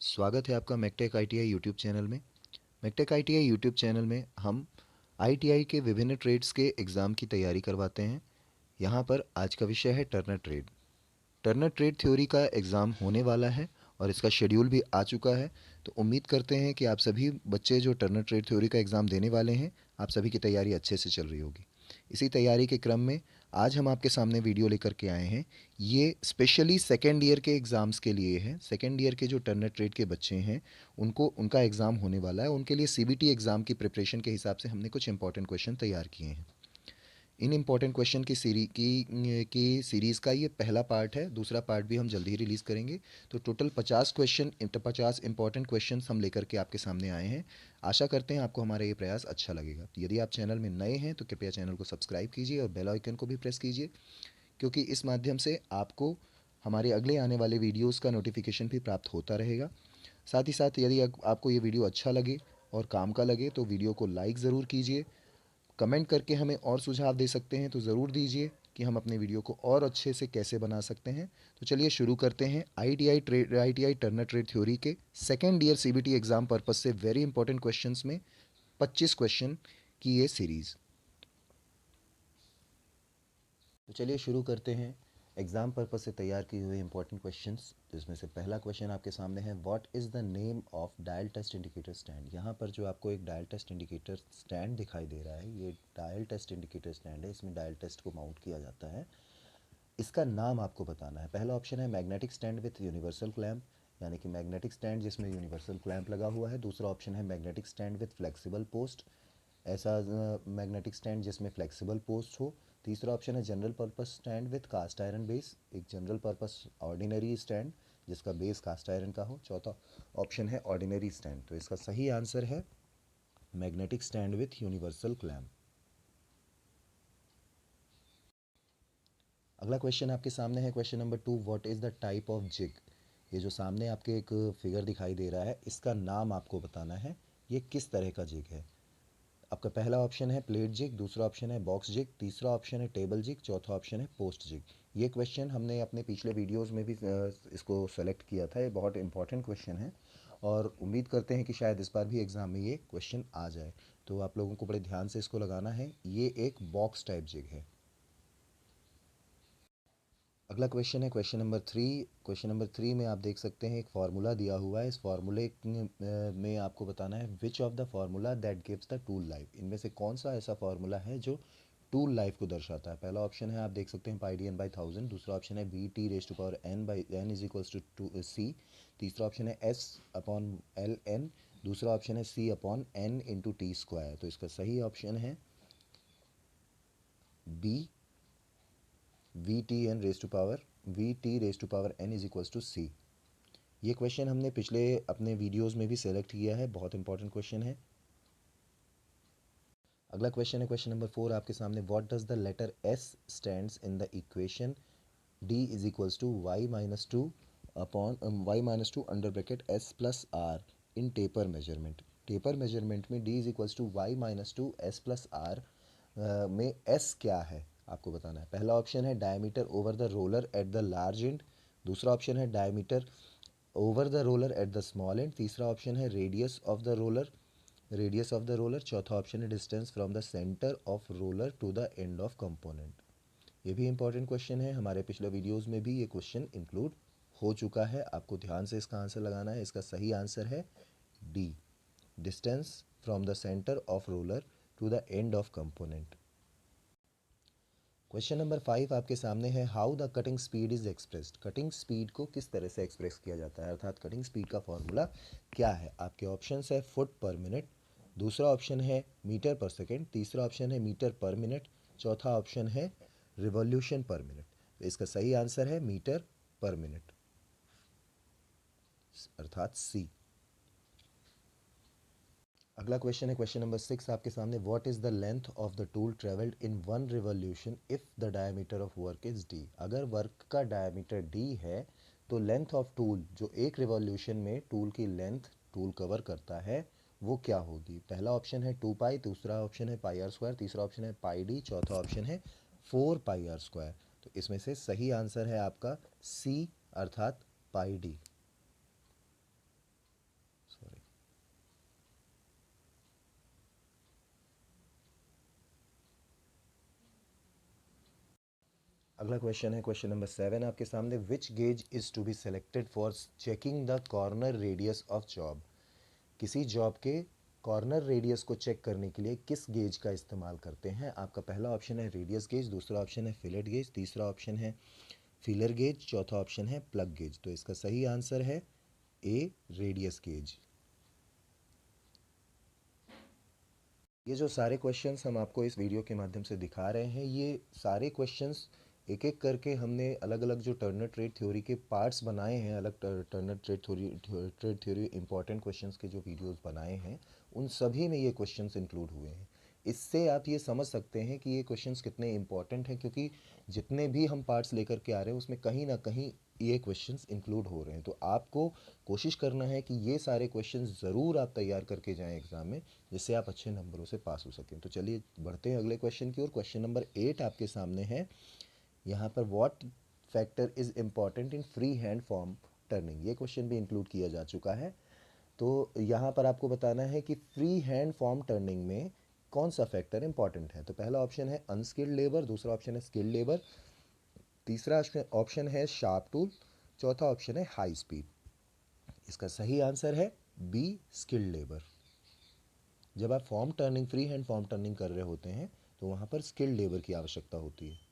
स्वागत है आपका मैकटेक आईटीआई यूट्यूब चैनल में। मैकटेक आईटीआई यूट्यूब चैनल में हम आईटीआई के विभिन्न ट्रेड्स के एग्ज़ाम की तैयारी करवाते हैं। यहाँ पर आज का विषय है Turner trade. Turner trade theory का एग्ज़ाम होने वाला है और इसका शेड्यूल भी आ चुका है। तो उम्मीद करते हैं कि आप सभी बच्चे जो टर्नर ट्रेड थ्योरी का एग्ज़ाम देने वाले हैं, आप सभी की तैयारी अच्छे से चल रही होगी। इसी तैयारी के क्रम में आज हम आपके सामने वीडियो लेकर के आए हैं। ये स्पेशली सेकेंड ईयर के एग्ज़ाम्स के लिए है। सेकेंड ईयर के जो टर्नर ट्रेड के बच्चे हैं, उनको उनका एग्ज़ाम होने वाला है। उनके लिए सीबीटी एग्ज़ाम की प्रिपरेशन के हिसाब से हमने कुछ इंपॉर्टेंट क्वेश्चन तैयार किए हैं। इन इम्पॉर्टेंट क्वेश्चन की सीरीज़ का ये पहला पार्ट है। दूसरा पार्ट भी हम जल्दी ही रिलीज़ करेंगे। तो टोटल 50 इंपॉर्टेंट क्वेश्चन हम लेकर के आपके सामने आए हैं। आशा करते हैं आपको हमारा ये प्रयास अच्छा लगेगा। यदि आप चैनल में नए हैं तो कृपया चैनल को सब्सक्राइब कीजिए और बेल आइकन को भी प्रेस कीजिए, क्योंकि इस माध्यम से आपको हमारे अगले आने वाले वीडियोज़ का नोटिफिकेशन भी प्राप्त होता रहेगा। साथ ही साथ यदि आपको ये वीडियो अच्छा लगे और काम का लगे तो वीडियो को लाइक ज़रूर कीजिए। कमेंट करके हमें और सुझाव दे सकते हैं तो ज़रूर दीजिए कि हम अपने वीडियो को और अच्छे से कैसे बना सकते हैं। तो चलिए शुरू करते हैं आईटीआई टर्नर ट्रेड थ्योरी के second year CBT exam purpose से वेरी इंपॉर्टेंट क्वेश्चंस में 25 क्वेश्चन की ये सीरीज़। तो चलिए शुरू करते हैं एग्ज़ाम पर्पस से तैयार किए हुए इंपॉर्टेंट क्वेश्चंस। जिसमें से पहला क्वेश्चन आपके सामने है, what is the name of dial test indicator stand. यहाँ पर जो आपको एक डायल टेस्ट इंडिकेटर स्टैंड दिखाई दे रहा है, ये डायल टेस्ट इंडिकेटर स्टैंड है। इसमें डायल टेस्ट को माउंट किया जाता है। इसका नाम आपको बताना है। पहला ऑप्शन है magnetic stand with universal clamp, यानी कि मैग्नेटिक स्टैंड जिसमें यूनिवर्सल क्लैम्प लगा हुआ है। दूसरा ऑप्शन है magnetic stand with flexible post, ऐसा मैग्नेटिक स्टैंड जिसमें फ्लेक्सिबल पोस्ट हो। तीसरा ऑप्शन है general purpose stand with cast iron base, एक जनरल पर्पस ऑर्डिनरी स्टैंड जिसका बेस कास्ट आयरन का हो। चौथा ऑप्शन है ऑर्डिनरी स्टैंड। तो इसका सही आंसर है magnetic stand with universal clamp. अगला क्वेश्चन आपके सामने है, question number 2, what is the type of jig. ये जो सामने आपके एक फिगर दिखाई दे रहा है, इसका नाम आपको बताना है, ये किस तरह का जिग है। आपका पहला ऑप्शन है प्लेट जिग, दूसरा ऑप्शन है बॉक्स जिग, तीसरा ऑप्शन है टेबल जिग, चौथा ऑप्शन है पोस्ट जिग। ये क्वेश्चन हमने अपने पिछले वीडियोस में भी इसको सेलेक्ट किया था। ये बहुत इंपॉर्टेंट क्वेश्चन है और उम्मीद करते हैं कि शायद इस बार भी एग्ज़ाम में ये क्वेश्चन आ जाए। तो आप लोगों को बड़े ध्यान से इसको लगाना है। ये एक बॉक्स टाइप जिग है। अगला क्वेश्चन है क्वेश्चन नंबर 3। क्वेश्चन नंबर 3 में आप देख सकते हैं एक फार्मूला दिया हुआ है। इस फार्मूले में आपको बताना है which of the formula that gives the tool life. इनमें से कौन सा ऐसा फार्मूला है जो टूल लाइफ को दर्शाता है। पहला ऑप्शन है, आप देख सकते हैं, पाई डी एन बाई 1000। दूसरा ऑप्शन है V T raise to power N by N is equals to C. तीसरा ऑप्शन है एस अपॉन एल एन। दूसरा ऑप्शन है C upon N into T square. तो इसका सही ऑप्शन है B, V T raise to power N is equals to C. ये question हमने पिछले अपने वीडियोस में भी सेलेक्ट किया है, बहुत इंपॉर्टेंट क्वेश्चन है। अगला क्वेश्चन है क्वेश्चन नंबर 4 आपके सामने, what does the letter S stands in the equation D is equals to Y minus two upon Y minus two under bracket S plus R in taper measurement. Taper measurement में D is equals to Y minus two S plus R में S क्या है आपको बताना है। पहला option है diameter over the roller at the large end. दूसरा ऑप्शन है diameter over the roller at the small end. तीसरा ऑप्शन है रेडियस ऑफ द रोलर। चौथा ऑप्शन है distance from the centre of roller to the end of component. ये भी important question है, हमारे पिछले वीडियोस में भी ये क्वेश्चन इंक्लूड हो चुका है। आपको ध्यान से इसका आंसर लगाना है। इसका सही आंसर है D, distance from the centre of roller to the end of component. Question number 5 आपके सामने है, how the cutting speed is expressed. Cutting speed को किस तरह से एक्सप्रेस किया जाता है, अर्थात कटिंग स्पीड का फॉर्मूला क्या है। आपके ऑप्शन है फुट पर मिनट, दूसरा ऑप्शन है मीटर पर सेकेंड, तीसरा ऑप्शन है मीटर पर मिनट, चौथा ऑप्शन है रिवॉल्यूशन पर मिनट। तो इसका सही आंसर है मीटर पर मिनट, अर्थात सी। अगला क्वेश्चन है क्वेश्चन नंबर 6 आपके सामने, what is the length of the tool travelled in one revolution if the diameter of work is D. अगर वर्क का डायमीटर डी है तो लेंथ ऑफ टूल, जो एक रिवॉल्यूशन में टूल की लेंथ टूल कवर करता है, वो क्या होगी। पहला ऑप्शन है 2 पाई, दूसरा ऑप्शन है पाई आर स्क्वायर, तीसरा ऑप्शन है पाई डी, चौथा ऑप्शन है 4 पाई आर स्क्वायर। तो इसमें से सही आंसर है आपका सी, अर्थात पाई डी। अगला क्वेश्चन है क्वेश्चन नंबर 7 आपके सामने, which gauge is to be selected for checking the corner radius of job. किसी जॉब के कॉर्नर रेडियस को चेक करने के लिए किस गेज का इस्तेमाल करते हैं। आपका पहला ऑप्शन है रेडियस गेज, दूसरा ऑप्शन है फिलेट गेज, तीसरा ऑप्शन है फीलर गेज, चौथा ऑप्शन है प्लग गेज। तो इसका सही आंसर है ए, रेडियस गेज। ये जो सारे क्वेश्चंस हम आपको इस वीडियो के माध्यम से दिखा रहे हैं, ये सारे क्वेश्चंस एक एक करके हमने अलग अलग जो टर्नर ट्रेड थ्योरी के पार्ट्स बनाए हैं, अलग Turner trade theory important questions के जो वीडियोस बनाए हैं, उन सभी में ये क्वेश्चंस इंक्लूड हुए हैं। इससे आप ये समझ सकते हैं कि ये क्वेश्चंस कितने इंपॉर्टेंट हैं, क्योंकि जितने भी हम पार्ट्स लेकर के आ रहे हैं उसमें कहीं ना कहीं ये क्वेश्चंस इंक्लूड हो रहे हैं। तो आपको कोशिश करना है कि ये सारे क्वेश्चंस ज़रूर आप तैयार करके जाएं एग्ज़ाम में, जिससे आप अच्छे नंबरों से पास हो सकें। तो चलिए बढ़ते हैं अगले क्वेश्चन की ओर। क्वेश्चन नंबर 8 आपके सामने है। यहाँ पर what factor is important in free hand form turning, ये क्वेश्चन भी इंक्लूड किया जा चुका है। तो यहाँ पर आपको बताना है कि फ्री हैंड फॉर्म टर्निंग में कौन सा फैक्टर इंपॉर्टेंट है। तो पहला ऑप्शन है अनस्किल्ड लेबर, दूसरा ऑप्शन है स्किल्ड लेबर, तीसरा ऑप्शन है शार्प टूल, चौथा ऑप्शन है हाई स्पीड। इसका सही आंसर है बी, स्किल्ड लेबर। जब आप form turning, free hand form turning कर रहे होते हैं तो वहाँ पर स्किल्ड लेबर की आवश्यकता होती है।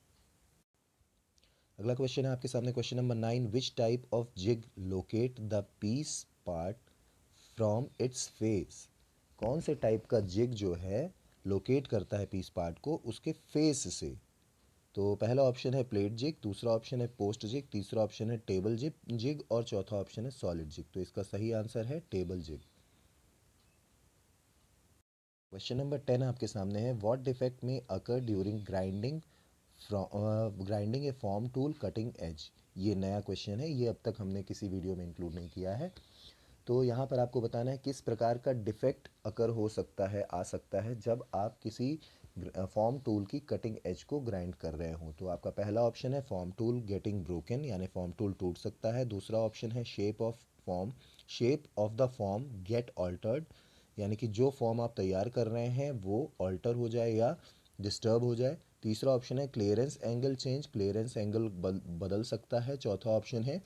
अगला क्वेश्चन है आपके सामने question number 9, which type of jig locate the piece part from its face. कौन से टाइप का जिग जो है लोकेट करता है पीस पार्ट को उसके फेस से। तो पहला ऑप्शन है प्लेट जिग, दूसरा ऑप्शन है पोस्ट जिग, तीसरा ऑप्शन है टेबल जिग और चौथा ऑप्शन है सॉलिड जिग। तो इसका सही आंसर है टेबल जिग। क्वेश्चन नंबर 10 आपके सामने है, व्हाट डिफेक्ट में अकर ड्यूरिंग ग्राइंडिंग ग्राइंडिंग ए फॉर्म टूल कटिंग एज। ये नया क्वेश्चन है, ये अब तक हमने किसी वीडियो में इंक्लूड नहीं किया है। तो यहाँ पर आपको बताना है किस प्रकार का डिफेक्ट अकर हो सकता है, आ सकता है जब आप किसी फॉर्म टूल की कटिंग एज को ग्राइंड कर रहे हो। तो आपका पहला ऑप्शन है फॉर्म टूल गेटिंग ब्रोकन, यानी फॉर्म टूल टूट सकता है। दूसरा ऑप्शन है shape of the form get altered, यानी कि जो फॉर्म आप तैयार कर रहे हैं वो ऑल्टर हो जाए या डिस्टर्ब हो जाए। तीसरा ऑप्शन है clearance angle change, clearance angle बदल सकता है। चौथा ऑप्शन है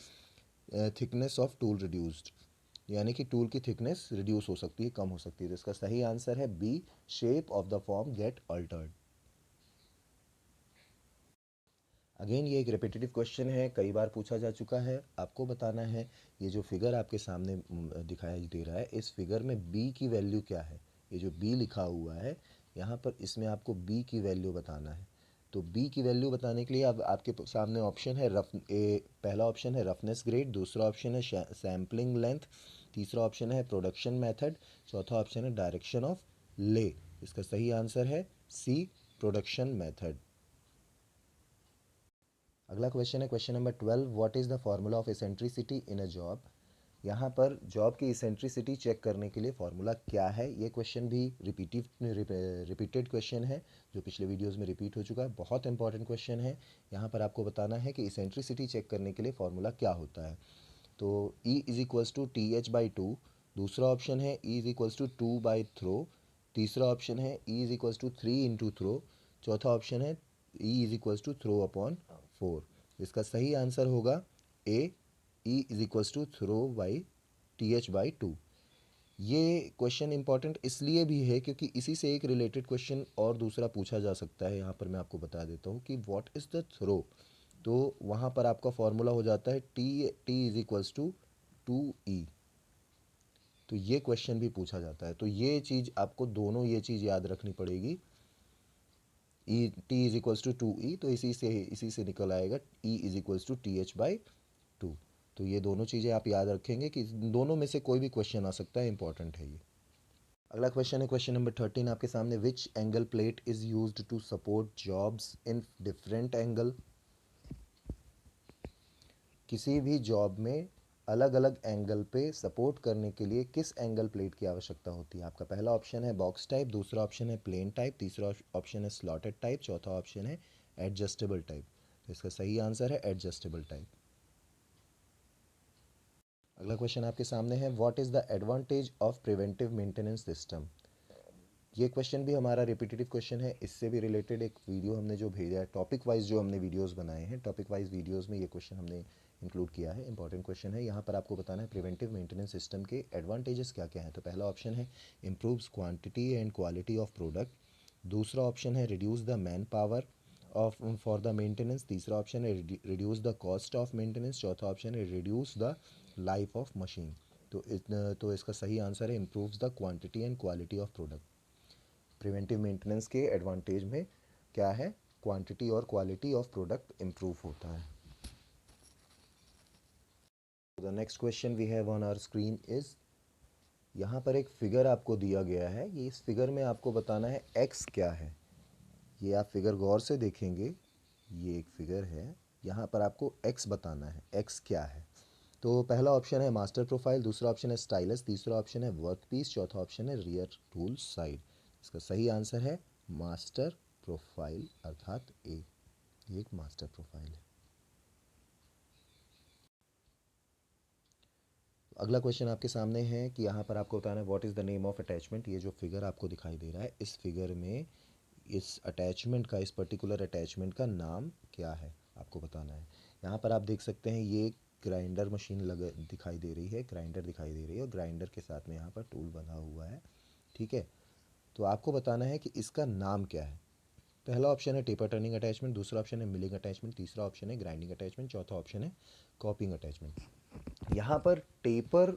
थिकनेस ऑफ टूल रिड्यूस्ड, यानी कि टूल की थिकनेस रिड्यूस हो सकती है, कम हो सकती है। तो इसका सही आंसर है B, shape of the form get altered. Again ये एक रिपीटेटिव क्वेश्चन है, कई बार पूछा जा चुका है। आपको बताना है ये जो फिगर आपके सामने दिखाई दे रहा है, इस फिगर में बी की वैल्यू क्या है। ये जो बी लिखा हुआ है यहाँ पर, इसमें आपको बी की वैल्यू बताना है। तो बी की वैल्यू बताने के लिए अब आपके सामने ऑप्शन है पहला ऑप्शन है रफनेस ग्रेड, दूसरा ऑप्शन है सैम्पलिंग लेंथ, तीसरा ऑप्शन है प्रोडक्शन मेथड, चौथा ऑप्शन है डायरेक्शन ऑफ ले। इसका सही आंसर है सी, प्रोडक्शन मेथड। अगला क्वेश्चन है question number 12, what is the formula of eccentricity in a job. यहाँ पर जॉब की इसेंट्रिसिटी चेक करने के लिए फार्मूला क्या है। ये क्वेश्चन भी रिपीटेड क्वेश्चन है, जो पिछले वीडियोस में रिपीट हो चुका है। बहुत इंपॉर्टेंट क्वेश्चन है। यहाँ पर आपको बताना है कि इसेंट्रिसिटी चेक करने के लिए फार्मूला क्या होता है। तो E is equals to T H by two, दूसरा ऑप्शन है E is equals to two by throw, तीसरा ऑप्शन है E is equals to three into throw, चौथा ऑप्शन है E is equals to throw upon four. इसका सही answer होगा A, E is equals to throw by T H by two. ये question important इसलिए भी है क्योंकि इसी से एक रिलेटेड क्वेश्चन और दूसरा पूछा जा सकता है। यहाँ पर मैं आपको बता देता हूँ कि व्हाट इज़ द थ्रो। तो वहाँ पर आपका फॉर्मूला हो जाता है T is equals to two E. तो ये क्वेश्चन भी पूछा जाता है, तो ये चीज़ आपको दोनों ये चीज़ याद रखनी पड़ेगी। E T is equals to two E, तो इसी से निकल आएगा E is equals to T H by two. तो ये दोनों चीज़ें आप याद रखेंगे कि दोनों में से कोई भी क्वेश्चन आ सकता है, इंपॉर्टेंट है ये। अगला क्वेश्चन है क्वेश्चन नंबर 13 आपके सामने, which angle plate is used to support jobs in different angle. किसी भी जॉब में अलग अलग एंगल पे सपोर्ट करने के लिए किस एंगल प्लेट की आवश्यकता होती है। आपका पहला ऑप्शन है बॉक्स टाइप, दूसरा ऑप्शन है प्लेन टाइप, तीसरा ऑप्शन है स्लॉटेड टाइप, चौथा ऑप्शन है एडजस्टेबल टाइप। तो इसका सही आंसर है एडजस्टेबल टाइप। अगला क्वेश्चन आपके सामने है, what is the advantage of preventive maintenance system. ये क्वेश्चन भी हमारा रिपीटेटिव क्वेश्चन है, इससे भी रिलेटेड एक वीडियो हमने जो भेजा है, टॉपिक वाइज जो हमने वीडियोस बनाए हैं, टॉपिक वाइज वीडियोस में ये क्वेश्चन हमने इंक्लूड किया है। इंपॉर्टेंट क्वेश्चन है। यहाँ पर आपको बताना है प्रिवेंटिव मेंटेनेंस सिस्टम के एडवांटेजेस क्या क्या हैं। तो पहला ऑप्शन है improves quantity and quality of product. दूसरा ऑप्शन है reduce the man power of for the maintenance. तीसरा ऑप्शन है reduce the cost of maintenance. चौथा ऑप्शन है reduce the life of machine. तो इसका सही आंसर है improves the quantity and quality of product. Preventive maintenance के एडवांटेज में क्या है, क्वांटिटी और क्वालिटी ऑफ प्रोडक्ट इम्प्रूव होता है। The next question we have on our screen is, यहाँ पर एक फिगर आपको दिया गया है। ये इस फिगर में आपको बताना है एक्स क्या है। ये आप फिगर गौर से देखेंगे, ये एक फिगर है, यहाँ पर आपको एक्स बताना है, एक्स क्या है। तो पहला ऑप्शन है मास्टर प्रोफाइल, दूसरा ऑप्शन है स्टाइलस, तीसरा ऑप्शन है वर्क पीस, चौथा ऑप्शन है रियर टूल साइड। इसका सही आंसर है मास्टर प्रोफाइल अर्थात ए। ये एक मास्टर प्रोफाइल है। अगला क्वेश्चन आपके सामने है कि यहाँ पर आपको बताना है what is the name of attachment. ये जो फिगर आपको दिखाई दे रहा है, इस फिगर में इस अटैचमेंट का, इस पर्टिकुलर अटैचमेंट का नाम क्या है, आपको बताना है। यहाँ पर आप देख सकते हैं ये ग्राइंडर मशीन दिखाई दे रही है, ग्राइंडर दिखाई दे रही है और ग्राइंडर के साथ में यहाँ पर टूल बना हुआ है। ठीक है, तो आपको बताना है कि इसका नाम क्या है। पहला ऑप्शन है टेपर टर्निंग अटैचमेंट, दूसरा ऑप्शन है मिलिंग अटैचमेंट, तीसरा ऑप्शन है ग्राइंडिंग अटैचमेंट, चौथा ऑप्शन है कॉपिंग अटैचमेंट। यहाँ पर टेपर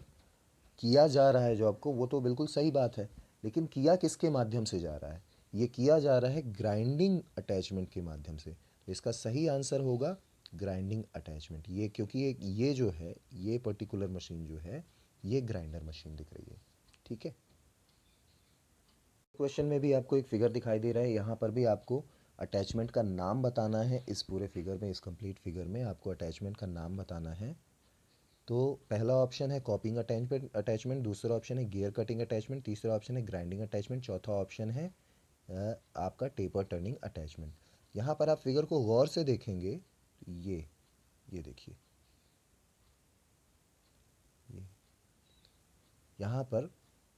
किया जा रहा है जो आपको, वो तो बिल्कुल सही बात है, लेकिन किया किसके माध्यम से जा रहा है, ये किया जा रहा है ग्राइंडिंग अटैचमेंट के माध्यम से। तो इसका सही आंसर होगा ग्राइंडिंग अटैचमेंट। ये क्योंकि ये जो है, ये पर्टिकुलर मशीन जो है, ये ग्राइंडर मशीन दिख रही है। ठीक है, क्वेश्चन में भी आपको एक फिगर दिखाई दे रहा है, यहाँ पर भी आपको अटैचमेंट का नाम बताना है। इस पूरे फिगर में, इस कंप्लीट फिगर में आपको अटैचमेंट का नाम बताना है। तो पहला ऑप्शन है कॉपिंग अटैचमेंट, दूसरा ऑप्शन है गियर कटिंग अटैचमेंट, तीसरा ऑप्शन है ग्राइंडिंग अटैचमेंट, चौथा ऑप्शन है आपका टेपर टर्निंग अटैचमेंट। यहाँ पर आप फिगर को गौर से देखेंगे तो ये देखिए, ये यहाँ पर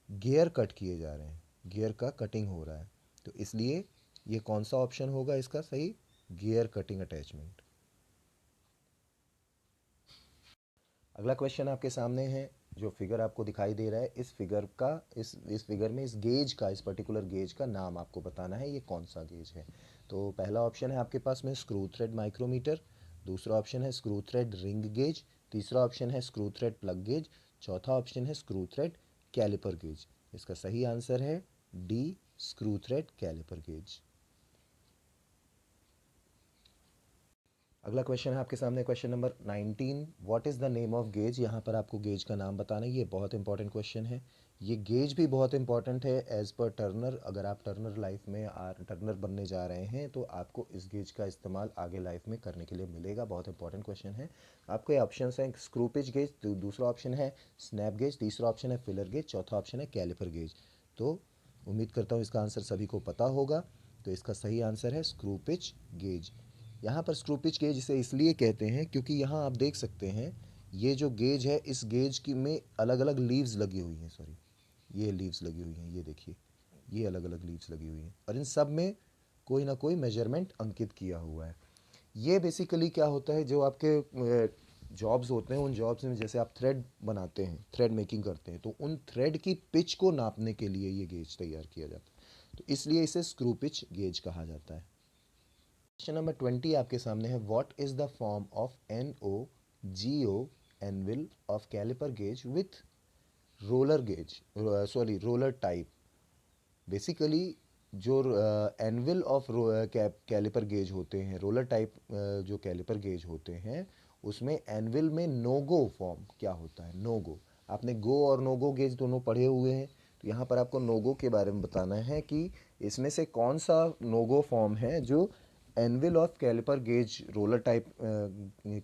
गियर कट किए जा रहे हैं, गियर का कटिंग हो रहा है, तो इसलिए ये कौन सा ऑप्शन होगा इसका सही, गियर कटिंग अटैचमेंट। अगला क्वेश्चन आपके सामने है। जो फिगर आपको दिखाई दे रहा है, इस फिगर का, इस फिगर में इस गेज का, इस पर्टिकुलर गेज का नाम आपको बताना है, ये कौन सा गेज है। तो पहला ऑप्शन है आपके पास में स्क्रू थ्रेड माइक्रोमीटर, दूसरा ऑप्शन है स्क्रू थ्रेड रिंग गेज, तीसरा ऑप्शन है स्क्रू थ्रेड प्लग गेज, चौथा ऑप्शन है स्क्रू थ्रेड कैलिपर गेज। इसका सही आंसर है D, screw thread caliper gauge. अगला क्वेश्चन है आपके सामने, question number 19, what is the name of gauge. यहाँ पर आपको गेज का नाम बताना है। ये बहुत इंपॉर्टेंट क्वेश्चन है। ये गेज भी बहुत इंपॉर्टेंट है एज़ पर टर्नर। अगर आप टर्नर लाइफ में टर्नर बनने जा रहे हैं तो आपको इस गेज का इस्तेमाल आगे लाइफ में करने के लिए मिलेगा। बहुत इंपॉर्टेंट क्वेश्चन है। आपको ये ऑप्शन हैं स्क्रू पिच गेज, दूसरा ऑप्शन है स्नैप गेज, तीसरा ऑप्शन है फिलर गेज, चौथा ऑप्शन है कैलिपर गेज। तो उम्मीद करता हूँ इसका आंसर सभी को पता होगा। तो इसका सही आंसर है स्क्रू पिच गेज। यहाँ पर स्क्रू पिच गेज इसे इसलिए कहते हैं क्योंकि यहाँ आप देख सकते हैं ये जो गेज है, इस गेज की में अलग अलग लीव्स लगी हुई हैं, सॉरी ये लीव्स लगी हुई हैं, ये देखिए ये अलग अलग लीव्स लगी हुई हैं और इन सब में कोई ना कोई मेजरमेंट अंकित किया हुआ है। ये बेसिकली क्या होता है, जो आपके जॉब्स होते हैं, उन जॉब्स में जैसे आप थ्रेड बनाते हैं, थ्रेड मेकिंग करते हैं, तो उन थ्रेड की पिच को नापने के लिए ये गेज तैयार किया जाता है। तो इसलिए इसे स्क्रू पिच गेज कहा जाता है। क्वेश्चन नंबर 20 आपके सामने है, what is the form of N O G O anvil of caliper gauge with roller gauge, sorry roller type. Basically जो एनविल ऑफ कैलिपर गेज होते हैं, रोलर टाइप जो कैलिपर गेज होते हैं, उसमें एनविल में नो गो फॉर्म क्या होता है। नो गो, आपने गो और नो गो गेज दोनों पढ़े हुए हैं, तो यहाँ पर आपको नो गो के बारे में बताना है कि इसमें से कौन सा नो गो फॉर्म है जो anvil of caliper gauge, roller type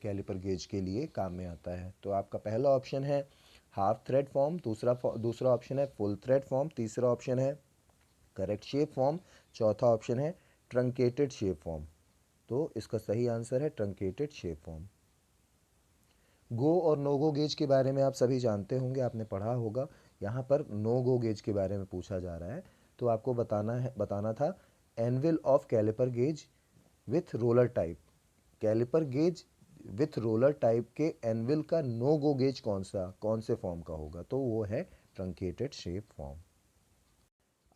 caliper gauge के लिए काम में आता है। तो आपका पहला ऑप्शन है हाफ थ्रेड फॉर्म, दूसरा ऑप्शन है फुल थ्रेड फॉर्म, तीसरा ऑप्शन है करेक्ट शेप फॉर्म, चौथा ऑप्शन है ट्रंकेटेड शेप फॉर्म। तो इसका सही आंसर है ट्रंकेटेड शेप फॉर्म। गो और नो गो गेज के बारे में आप सभी जानते होंगे, आपने पढ़ा होगा। यहाँ पर नो गो गेज के बारे में पूछा जा रहा है। तो आपको बताना था anvil of caliper gauge with roller type. Caliper gauge with roller type के एनविल का नो गो गेज कौन से फॉर्म का होगा, तो वो है ट्रंकेटेड शेप फॉर्म।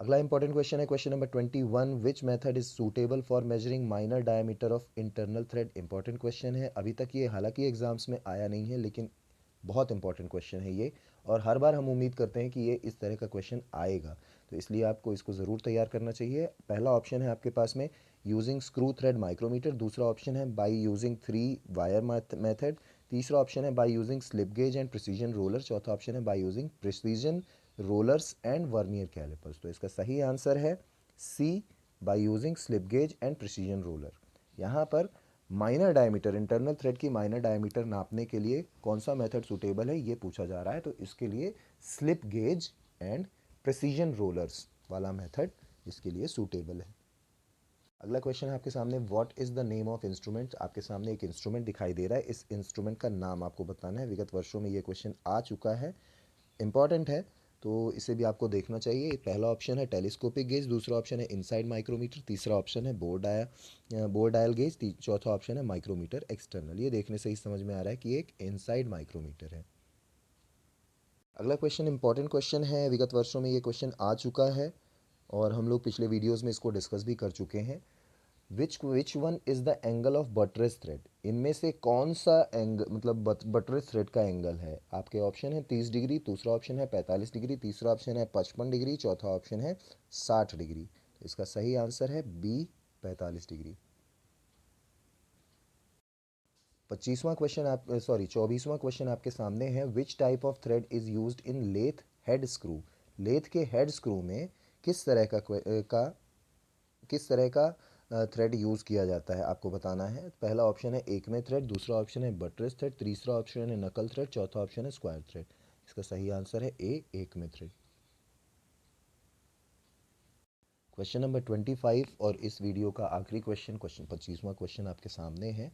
अगला इंपॉर्टेंट क्वेश्चन है question number 21, which method is suitable for measuring minor diameter of internal thread. Important question है, अभी तक ये हालांकि एग्जाम्स में आया नहीं है लेकिन बहुत इंपॉर्टेंट क्वेश्चन है ये, और हर बार हम उम्मीद करते हैं कि ये इस तरह का क्वेश्चन आएगा, तो इसलिए आपको इसको ज़रूर तैयार करना चाहिए। पहला ऑप्शन है आपके पास में यूजिंग स्क्रू थ्रेड माइक्रोमीटर, दूसरा ऑप्शन है बाय यूजिंग 3 वायर मेथड, तीसरा ऑप्शन है by using slip gauge and precision roller, चौथा ऑप्शन है by using precision rollers and vernier callipers. तो इसका सही आंसर है C, by using slip gauge and precision roller. यहाँ पर माइनर डायमीटर, इंटरनल थ्रेड की माइनर डायमीटर नापने के लिए कौन सा मेथड सूटेबल है ये पूछा जा रहा है, तो इसके लिए slip gauge and precision rollers वाला मेथड इसके लिए सूटेबल है। अगला क्वेश्चन है आपके सामने, what is the name of instrument. आपके सामने एक इंस्ट्रूमेंट दिखाई दे रहा है, इस इंस्ट्रूमेंट का नाम आपको बताना है। विगत वर्षों में ये क्वेश्चन आ चुका है, इंपॉर्टेंट है, तो इसे भी आपको देखना चाहिए। पहला ऑप्शन है टेलीस्कोपिक गेज, दूसरा ऑप्शन है इनसाइड माइक्रोमीटर, तीसरा ऑप्शन है बोर डायल गेज, चौथा ऑप्शन है माइक्रोमीटर एक्सटर्नल। ये देखने से ही समझ में आ रहा है कि एक इनसाइड माइक्रोमीटर है। अगला क्वेश्चन इंपॉर्टेंट क्वेश्चन है, विगत वर्षों में ये क्वेश्चन आ चुका है और हम लोग पिछले वीडियोज़ में इसको डिस्कस भी कर चुके हैं। Which one is the angle of buttress thread. इनमें से कौन सा एंगल मतलब बटरेस थ्रेड का एंगल है। आपके ऑप्शन है 30 डिग्री, दूसरा ऑप्शन है 45 डिग्री, तीसरा ऑप्शन है 55 डिग्री, चौथा ऑप्शन है 60 डिग्री। तो इसका सही आंसर है बी, 45 डिग्री। 24वां क्वेश्चन आपके सामने है, which type of thread is used in lathe head screw. Lathe के हेड स्क्रू में किस तरह का थ्रेड यूज़ किया जाता है आपको बताना है। पहला ऑप्शन है एक में थ्रेड, दूसरा ऑप्शन है बटरेस थ्रेड, तीसरा ऑप्शन है नकल थ्रेड, चौथा ऑप्शन है स्क्वायर थ्रेड। इसका सही आंसर है ए, एक में थ्रेड। क्वेश्चन नंबर 25 और इस वीडियो का आखिरी क्वेश्चन, क्वेश्चन 25वां क्वेश्चन आपके सामने है।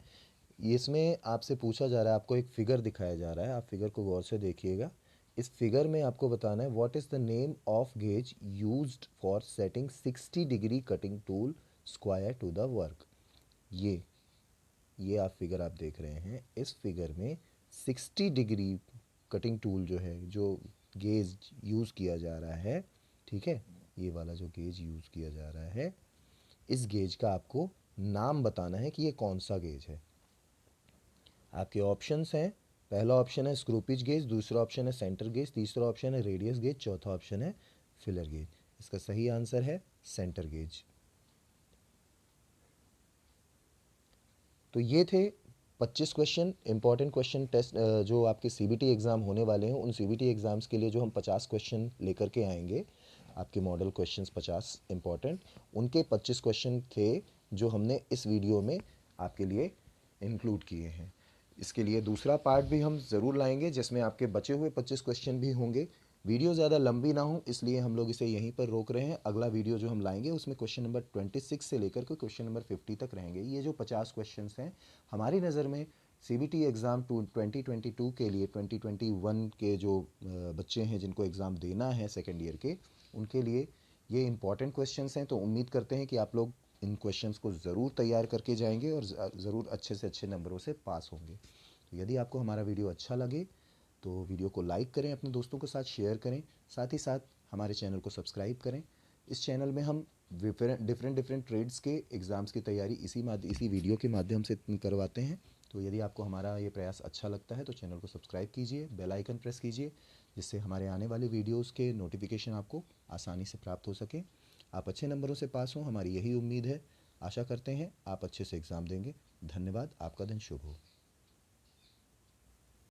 इसमें आपसे पूछा जा रहा है, आपको एक फिगर दिखाया जा रहा है, आप फिगर को गौर से देखिएगा। इस फिगर में आपको बताना है what is the name of gauge used for setting 60 degree cutting tool square to the work. ये आप फिगर आप देख रहे हैं, इस फिगर में 60 डिग्री कटिंग टूल जो है, जो गेज यूज़ किया जा रहा है, ठीक है, ये वाला जो गेज यूज़ किया जा रहा है, इस गेज का आपको नाम बताना है कि ये कौन सा गेज है। आपके ऑप्शंस हैं, पहला ऑप्शन है स्क्रू पिच गेज, दूसरा ऑप्शन है सेंटर गेज, तीसरा ऑप्शन है रेडियस गेज, चौथा ऑप्शन है फिलर गेज। इसका सही आंसर है सेंटर गेज। तो ये थे 25 क्वेश्चन, इंपॉर्टेंट क्वेश्चन टेस्ट जो आपके सीबीटी एग्ज़ाम होने वाले हैं। उन सीबीटी एग्ज़ाम्स के लिए जो हम 50 क्वेश्चन लेकर के आएंगे, आपके मॉडल क्वेश्चंस 50 इंपॉर्टेंट, उनके 25 क्वेश्चन थे जो हमने इस वीडियो में आपके लिए इंक्लूड किए हैं। इसके लिए दूसरा पार्ट भी हम ज़रूर लाएंगे जिसमें आपके बचे हुए 25 क्वेश्चन भी होंगे। वीडियो ज़्यादा लंबी ना हो इसलिए हम लोग इसे यहीं पर रोक रहे हैं। अगला वीडियो जो हम लाएंगे उसमें क्वेश्चन नंबर 26 से लेकर के क्वेश्चन नंबर 50 तक रहेंगे। ये जो 50 क्वेश्चन हैं हमारी नज़र में सीबीटी एग्ज़ाम 2022 के लिए, 2021 के जो बच्चे हैं जिनको एग्ज़ाम देना है सेकेंड ईयर के, उनके लिए ये इंपॉर्टेंट क्वेश्चंस हैं। तो उम्मीद करते हैं कि आप लोग इन क्वेश्चंस को ज़रूर तैयार करके जाएंगे और ज़रूर अच्छे से अच्छे नंबरों से पास होंगे। तो यदि आपको हमारा वीडियो अच्छा लगे तो वीडियो को लाइक करें, अपने दोस्तों के साथ शेयर करें, साथ ही साथ हमारे चैनल को सब्सक्राइब करें। इस चैनल में हम डिफरेंट ट्रेड्स के एग्ज़ाम्स की तैयारी इसी वीडियो के माध्यम से करवाते हैं। तो यदि आपको हमारा ये प्रयास अच्छा लगता है तो चैनल को सब्सक्राइब कीजिए, बेल आइकन प्रेस कीजिए, जिससे हमारे आने वाले वीडियोस के नोटिफिकेशन आपको आसानी से प्राप्त हो सके। आप अच्छे नंबरों से पास हों, हमारी यही उम्मीद है। आशा करते हैं आप अच्छे से एग्ज़ाम देंगे। धन्यवाद, आपका दिन शुभ हो।